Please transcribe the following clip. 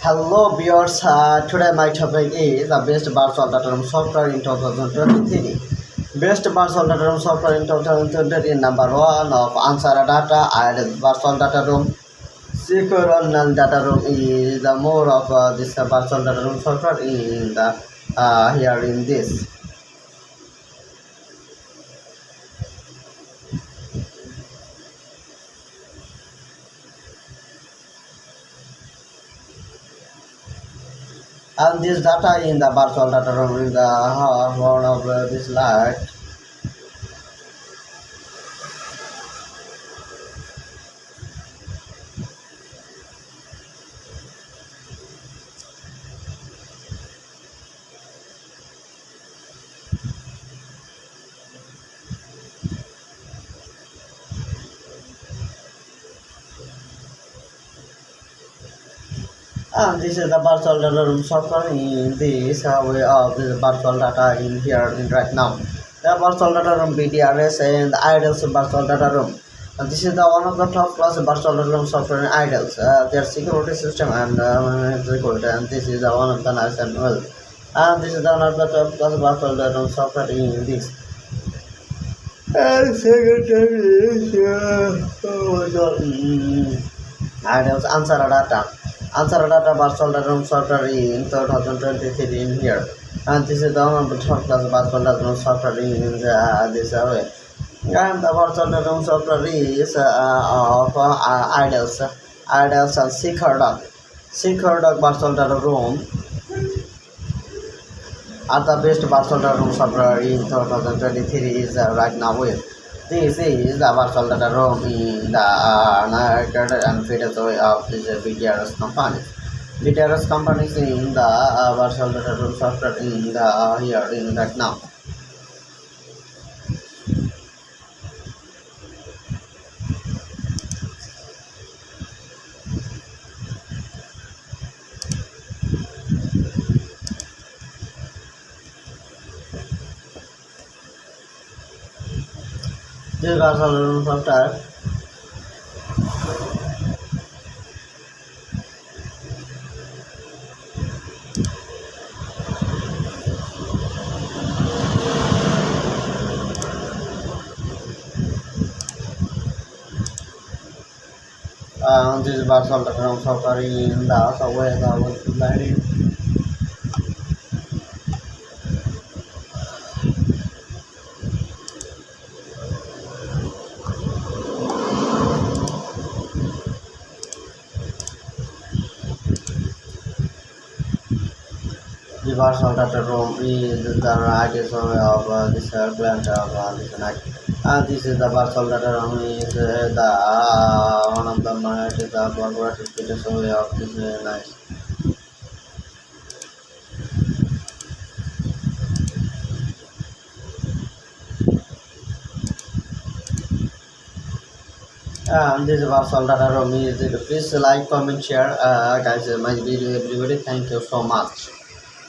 Hello viewers, today my topic is the best virtual data room software in 2023. Best virtual data room software in 2023 number 1 of answer data and virtual data room. Secure null data room is the more of this virtual data room software in the here in this. And this data in the virtual data room is the one of this light. And this is the virtual data room software in this way of this virtual data in here in right now. The virtual data room BDRS and the IDLs virtual data room. And this is the one of the top class virtual data room software in IDLs. Their security system and security, and this is the one of the nice and well. And this is the one of the top class virtual data room software in this. And second is IDLs answer data. Answer data virtual data room software in 2023 in here, and this is the one of the top class virtual data room software in this way. And the virtual data room software is of IDLs and Secure virtual data room are the best virtual data room software in 2023 is right now with. This is the virtual data room in the narrated and faded way of this BTRS companies. BTRS companies in the virtual data room software in the here in right now. This virtual data room software this virtual data room software in the software that was provided. The virtual data room is the right way of this client of this night. And this is the virtual data room is the one of the night is the corporate way of this night. And this virtual data room is please like, comment, share, guys my video everybody. Thank you so much.